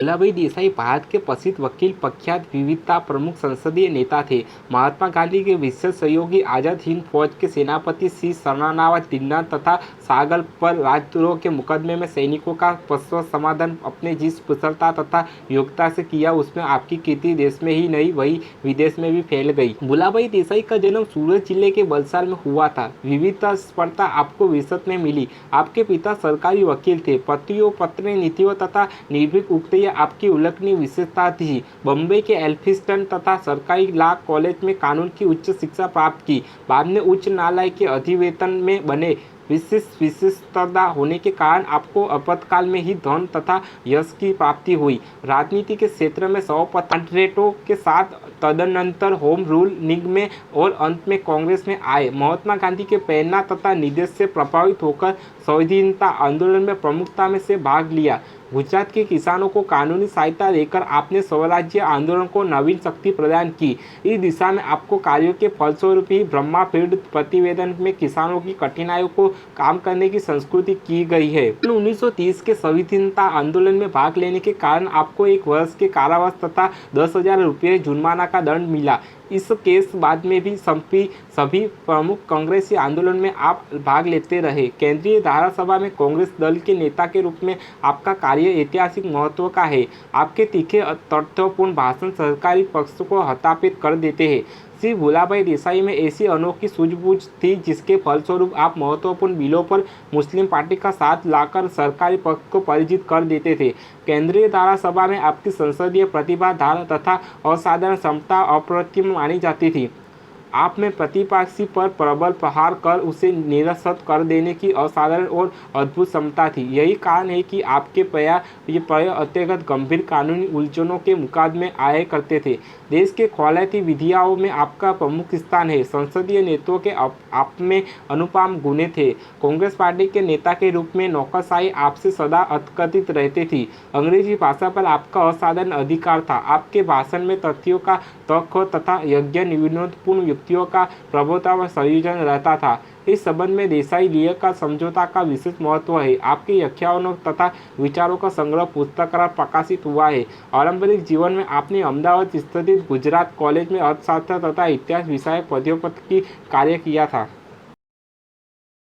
भोलाभाई देसाई भारत के प्रसिद्ध वकील, प्रख्यात विविधता प्रमुख संसदीय नेता थे। महात्मा गांधी के विशेष सहयोगी, आजाद हिंद फौज के सेनापति श्री शरणानवाज दिन्ना तथा सागर पर राजद्रोह के मुकदमे में सैनिकों का शाश्वत समाधान अपने जिस कुशलता तथा योग्यता से किया, उसमें आपकी कीर्ति देश में ही नहीं वही विदेश में भी फैल गई। भोलाभाई देसाई का जन्म सूरत जिले के बलसाल में हुआ था। विविधता स्पर्धा आपको विरासत में मिली। आपके पिता सरकारी वकील थे। पतियों पत्नी नीतियों तथा निर्भीक उक्तियां आपकी उल्लेखनीय विशेषता थी। बम्बई के एल्फिंस्टन तथा सरकारी लॉ कॉलेज में कानून की उच्च शिक्षा प्राप्त की। बाद में उच्च न्यायालय के अधिवेतन में बने। विशिष्टता होने के कारण आपको आपातकाल में ही धन तथा यश की प्राप्ति हुई। राजनीति के क्षेत्र में सर्वप्रथम के साथ, तदनंतर होम रूल लीग में और अंत में कांग्रेस में आए। महात्मा गांधी के प्रेरणा तथा निर्देश से प्रभावित होकर स्वाधीनता आंदोलन में प्रमुखता से भाग लिया। गुजरात के किसानों को कानूनी सहायता देकर आपने स्वराज्य आंदोलन को नवीन शक्ति प्रदान की। इस दिशा में आपको कार्यों के फलस्वरूप ही ब्रह्मा फील्ड प्रतिवेदन में किसानों की कठिनाइयों को काम करने की संस्कृति की गई है। 1930 के स्वाधीनता आंदोलन में भाग लेने के कारण आपको 1 वर्ष के कारावास तथा 10,000 रुपये जुर्माना का दंड मिला। इस केस बाद में भी सभी प्रमुख कांग्रेसी आंदोलन में आप भाग लेते रहे। केंद्रीय धारासभा में कांग्रेस दल के नेता के रूप में आपका कार्य ऐतिहासिक महत्व का है। आपके तीखे तथ्यपूर्ण भाषण सरकारी पक्ष को हतापित कर देते हैं। श्री भोलाभाई देसाई में ऐसी अनोखी सूझबूझ थी जिसके फलस्वरूप आप महत्वपूर्ण बिलों पर मुस्लिम पार्टी का साथ लाकर सरकारी पक्ष को पराजित कर देते थे। केंद्रीय धारासभा में आपकी संसदीय प्रतिभा, धारा तथा असाधारण क्षमता अप्रतिम मानी जाती थी। आप में प्रतिपक्षी पर प्रबल प्रहार कर उसे निरस्त कर देने की असाधारण और अद्भुत क्षमता थी। यही कारण है कि आपके प्राय अत्यंत गंभीर कानूनी उलझनों के मुकदमे आया करते थे। देश के खौलाती विधियों में आपका प्रमुख स्थान है। संसदीय नेतृत्व के आप में अनुपम गुण थे। कांग्रेस पार्टी के नेता के रूप में नौकरशाही आपसे सदा अतर्कित रहती थी। अंग्रेजी भाषा पर आपका असाधारण अधिकार था। आपके भाषण में तथ्यों का तर्क तथा यज्ञ विनोदपूर्ण युक्तियों का प्रभुत्व संयोजन रहता था। इस संबंध में देसाई लिया का समझौता का विशेष महत्व है। आपके व्याख्यानों तथा विचारों का संग्रह पुस्तकाकार प्रकाशित हुआ है। आरंभिक जीवन में आपने अहमदाबाद स्थित गुजरात कॉलेज में अर्थशास्त्र तथा इतिहास विषयक पदोन्नति कार्य किया था।